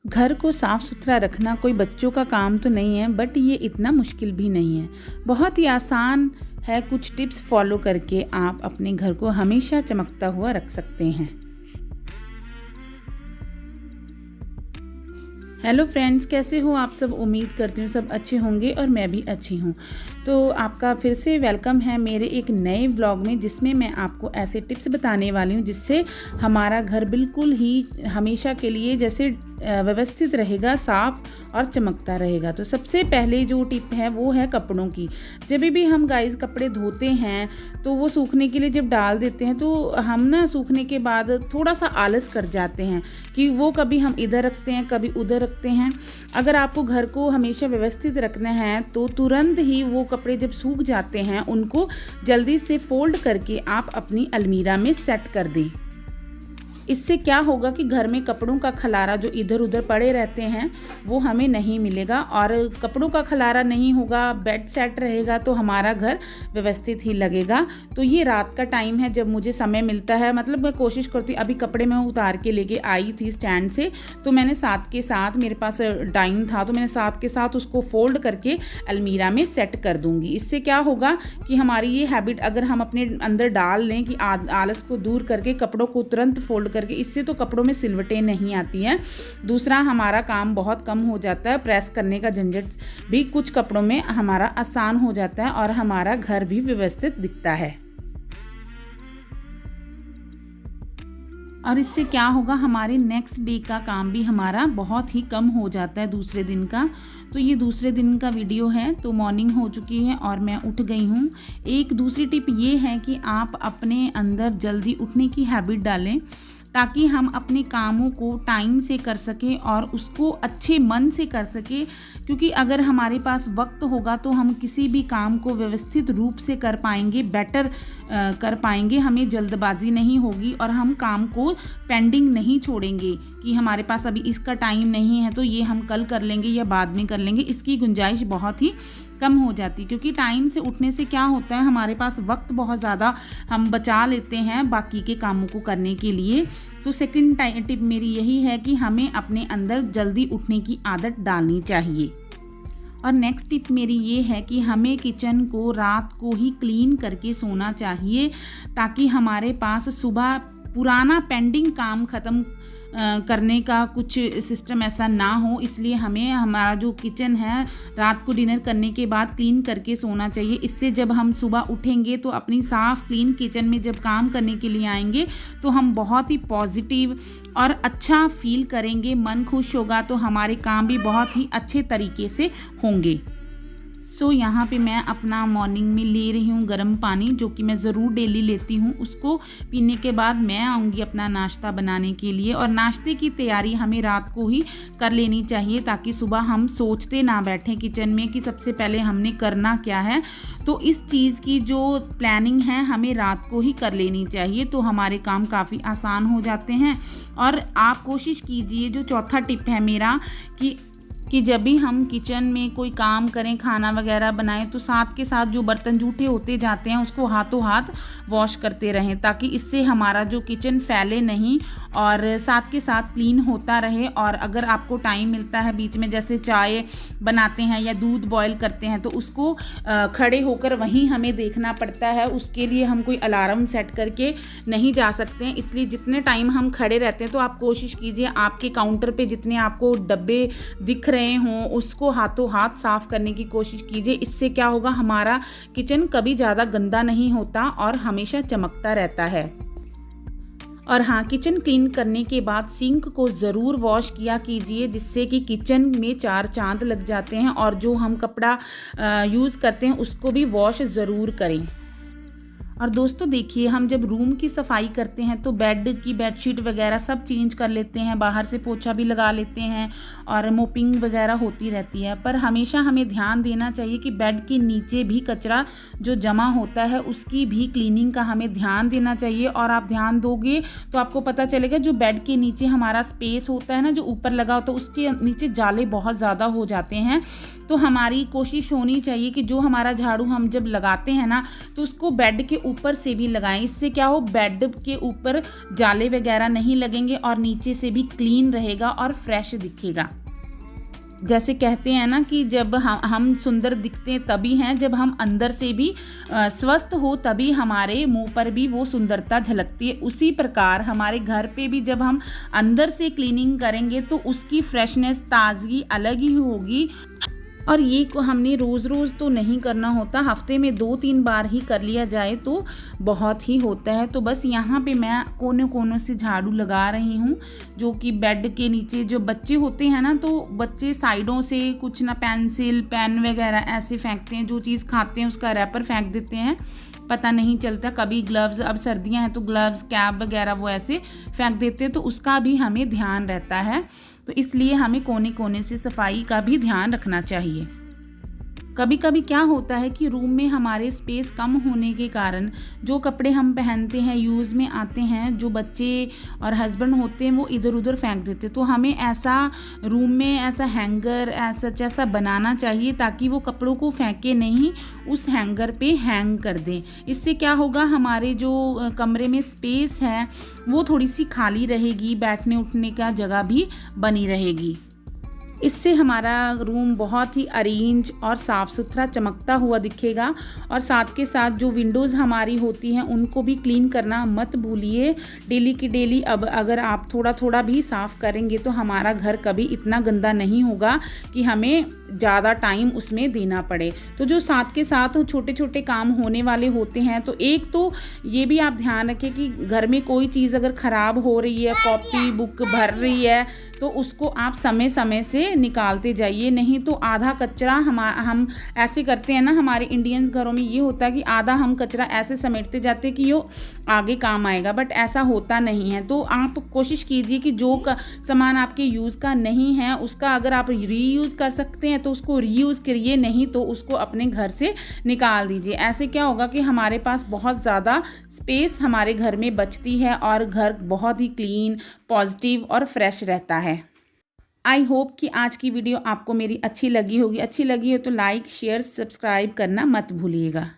घर को साफ़ सुथरा रखना कोई बच्चों का काम तो नहीं है, बट ये इतना मुश्किल भी नहीं है। बहुत ही आसान है। कुछ टिप्स फॉलो करके आप अपने घर को हमेशा चमकता हुआ रख सकते हैं। हेलो फ्रेंड्स, कैसे हो आप सब? उम्मीद करती हूँ सब अच्छे होंगे और मैं भी अच्छी हूँ। तो आपका फिर से वेलकम है मेरे एक नए व्लॉग में, जिसमें मैं आपको ऐसे टिप्स बताने वाली हूँ जिससे हमारा घर बिल्कुल ही हमेशा के लिए जैसे व्यवस्थित रहेगा, साफ़ और चमकता रहेगा। तो सबसे पहले जो टिप है वो है कपड़ों की। जब भी हम गाइस कपड़े धोते हैं तो वो सूखने के लिए जब डाल देते हैं तो हम ना सूखने के बाद थोड़ा सा आलस कर जाते हैं कि वो कभी हम इधर रखते हैं कभी उधर रखते हैं। अगर आपको घर को हमेशा व्यवस्थित रखना है तो तुरंत ही वो कपड़े जब सूख जाते हैं उनको जल्दी से फोल्ड करके आप अपनी अलमीरा में सेट कर दें। इससे क्या होगा कि घर में कपड़ों का खलारा जो इधर उधर पड़े रहते हैं वो हमें नहीं मिलेगा, और कपड़ों का खलारा नहीं होगा, बेड सेट रहेगा तो हमारा घर व्यवस्थित ही लगेगा। तो ये रात का टाइम है जब मुझे समय मिलता है, मतलब मैं कोशिश करती हूँ। अभी कपड़े मैं उतार के लेके आई थी स्टैंड से, तो मैंने साथ के साथ मेरे पास टाइम था तो मैंने साथ के साथ उसको फोल्ड करके अलमीरा में सेट कर दूँगी। इससे क्या होगा कि हमारी ये हैबिट अगर हम अपने अंदर डाल लें कि आलस को दूर करके कपड़ों को तुरंत फोल्ड करके, इससे तो कपड़ों में सिलवटें नहीं आती हैं। दूसरा, हमारा काम बहुत कम हो जाता है, प्रेस करने का झंझट भी कुछ कपड़ों में हमारा आसान हो जाता है और हमारा घर भी व्यवस्थित दिखता है। और इससे क्या होगा, हमारे नेक्स्ट डे का काम भी हमारा बहुत ही कम हो जाता है दूसरे दिन का। तो ये दूसरे दिन का वीडियो है। तो मॉर्निंग हो चुकी है और मैं उठ गई हूँ। एक दूसरी टिप ये है कि आप अपने अंदर जल्दी उठने की हैबिट डालें ताकि हम अपने कामों को टाइम से कर सकें और उसको अच्छे मन से कर सकें। क्योंकि अगर हमारे पास वक्त होगा तो हम किसी भी काम को व्यवस्थित रूप से कर पाएंगे, बेटर कर पाएंगे। हमें जल्दबाजी नहीं होगी और हम काम को पेंडिंग नहीं छोड़ेंगे कि हमारे पास अभी इसका टाइम नहीं है तो ये हम कल कर लेंगे या बाद में कर लेंगे। इसकी गुंजाइश बहुत ही कम हो जाती, क्योंकि टाइम से उठने से क्या होता है, हमारे पास वक्त बहुत ज़्यादा हम बचा लेते हैं बाकी के कामों को करने के लिए। तो सेकंड टिप मेरी यही है कि हमें अपने अंदर जल्दी उठने की आदत डालनी चाहिए। और नेक्स्ट टिप मेरी ये है कि हमें किचन को रात को ही क्लीन करके सोना चाहिए ताकि हमारे पास सुबह पुराना पेंडिंग काम ख़त्म करने का कुछ सिस्टम ऐसा ना हो। इसलिए हमें हमारा जो किचन है रात को डिनर करने के बाद क्लीन करके सोना चाहिए। इससे जब हम सुबह उठेंगे तो अपनी साफ़ क्लीन किचन में जब काम करने के लिए आएंगे तो हम बहुत ही पॉजिटिव और अच्छा फील करेंगे, मन खुश होगा, तो हमारे काम भी बहुत ही अच्छे तरीके से होंगे। सो यहाँ पे मैं अपना मॉर्निंग में ले रही हूँ गर्म पानी, जो कि मैं ज़रूर डेली लेती हूँ। उसको पीने के बाद मैं आऊँगी अपना नाश्ता बनाने के लिए। और नाश्ते की तैयारी हमें रात को ही कर लेनी चाहिए ताकि सुबह हम सोचते ना बैठें किचन में कि सबसे पहले हमने करना क्या है। तो इस चीज़ की जो प्लानिंग है हमें रात को ही कर लेनी चाहिए, तो हमारे काम काफ़ी आसान हो जाते हैं। और आप कोशिश कीजिए, जो चौथा टिप है मेरा, कि जब भी हम किचन में कोई काम करें, खाना वगैरह बनाएं, तो साथ के साथ जो बर्तन जूठे होते जाते हैं उसको हाथों हाथ वॉश करते रहें ताकि इससे हमारा जो किचन फैले नहीं और साथ के साथ क्लीन होता रहे। और अगर आपको टाइम मिलता है बीच में, जैसे चाय बनाते हैं या दूध बॉयल करते हैं, तो उसको खड़े होकर वहीं हमें देखना पड़ता है। उसके लिए हम कोई अलार्म सेट करके नहीं जा सकते हैं। इसलिए जितने टाइम हम खड़े रहते हैं तो आप कोशिश कीजिए आपके काउंटर पे जितने आपको डब्बे दिख रहे हों उसको हाथों हाथ साफ करने की कोशिश कीजिए। इससे क्या होगा, हमारा किचन कभी ज़्यादा गंदा नहीं होता और हमेशा चमकता रहता है। और हाँ, किचन क्लीन करने के बाद सिंक को ज़रूर वॉश किया कीजिए, जिससे कि किचन में चार चांद लग जाते हैं। और जो हम कपड़ा यूज़ करते हैं उसको भी वॉश ज़रूर करें। और दोस्तों देखिए, हम जब रूम की सफाई करते हैं तो बेड की बेडशीट वगैरह सब चेंज कर लेते हैं, बाहर से पोछा भी लगा लेते हैं और मोपिंग वगैरह होती रहती है। पर हमेशा हमें ध्यान देना चाहिए कि बेड के नीचे भी कचरा जो जमा होता है उसकी भी क्लीनिंग का हमें ध्यान देना चाहिए। और आप ध्यान दोगे तो आपको पता चलेगा, जो बेड के नीचे हमारा स्पेस होता है ना, जो ऊपर लगा होता है, उसके नीचे जाले बहुत ज़्यादा हो जाते हैं। तो हमारी कोशिश होनी चाहिए कि जो हमारा झाड़ू हम जब लगाते हैं ना, तो उसको बेड के ऊपर से भी लगाएं। इससे क्या हो, बेड के ऊपर जाले वगैरह नहीं लगेंगे और नीचे से भी क्लीन रहेगा और फ्रेश दिखेगा। जैसे कहते हैं ना कि जब हम सुंदर दिखते हैं तभी हैं जब हम अंदर से भी स्वस्थ हो, तभी हमारे मुंह पर भी वो सुंदरता झलकती है। उसी प्रकार हमारे घर पे भी जब हम अंदर से क्लीनिंग करेंगे तो उसकी फ्रेशनेस, ताजगी अलग ही होगी। और ये को हमने रोज़ रोज़ तो नहीं करना होता, हफ्ते में 2-3 बार ही कर लिया जाए तो बहुत ही होता है। तो बस यहाँ पे मैं कोने कोनों से झाड़ू लगा रही हूँ, जो कि बेड के नीचे जो बच्चे होते हैं ना, तो बच्चे साइडों से कुछ ना पेंसिल, पेन वगैरह ऐसे फेंकते हैं, जो चीज़ खाते हैं उसका रैपर फेंक देते हैं, पता नहीं चलता। कभी ग्लव्स, अब सर्दियाँ हैं तो ग्लव्स, कैप वगैरह वो ऐसे फेंक देते हैं, तो उसका भी हमें ध्यान रहता है। तो इसलिए हमें कोने कोने से सफाई का भी ध्यान रखना चाहिए। कभी कभी क्या होता है कि रूम में हमारे स्पेस कम होने के कारण जो कपड़े हम पहनते हैं, यूज़ में आते हैं, जो बच्चे और हस्बैंड होते हैं वो इधर उधर फेंक देते हैं। तो हमें ऐसा रूम में ऐसा हैंगर ऐसा बनाना चाहिए ताकि वो कपड़ों को फेंके नहीं, उस हैंगर पे हैंग कर दें। इससे क्या होगा, हमारे जो कमरे में स्पेस है वो थोड़ी सी खाली रहेगी, बैठने उठने का जगह भी बनी रहेगी। इससे हमारा रूम बहुत ही अरेंज और साफ़ सुथरा चमकता हुआ दिखेगा। और साथ के साथ जो विंडोज़ हमारी होती हैं उनको भी क्लीन करना मत भूलिए, डेली की डेली। अब अगर आप थोड़ा थोड़ा भी साफ़ करेंगे तो हमारा घर कभी इतना गंदा नहीं होगा कि हमें ज़्यादा टाइम उसमें देना पड़े। तो जो साथ के साथ छोटे छोटे काम होने वाले होते हैं, तो एक तो ये भी आप ध्यान रखें कि घर में कोई चीज़ अगर ख़राब हो रही है, कॉपी बुक भर रही है, तो उसको आप समय समय से निकालते जाइए। नहीं तो आधा कचरा हम ऐसे करते हैं ना, हमारे इंडियंस घरों में ये होता है कि आधा हम कचरा ऐसे समेटते जाते हैं कि वो आगे काम आएगा, बट ऐसा होता नहीं है। तो आप कोशिश कीजिए कि जो सामान आपके यूज़ का नहीं है उसका अगर आप रीयूज़ कर सकते हैं तो उसको रीयूज़ करिए, नहीं तो उसको अपने घर से निकाल दीजिए। ऐसे क्या होगा कि हमारे पास बहुत ज़्यादा स्पेस हमारे घर में बचती है और घर बहुत ही क्लीन, पॉजिटिव और फ्रेश रहता है। आई होप कि आज की वीडियो आपको मेरी अच्छी लगी होगी। अच्छी लगी हो तो लाइक, शेयर, सब्सक्राइब करना मत भूलिएगा।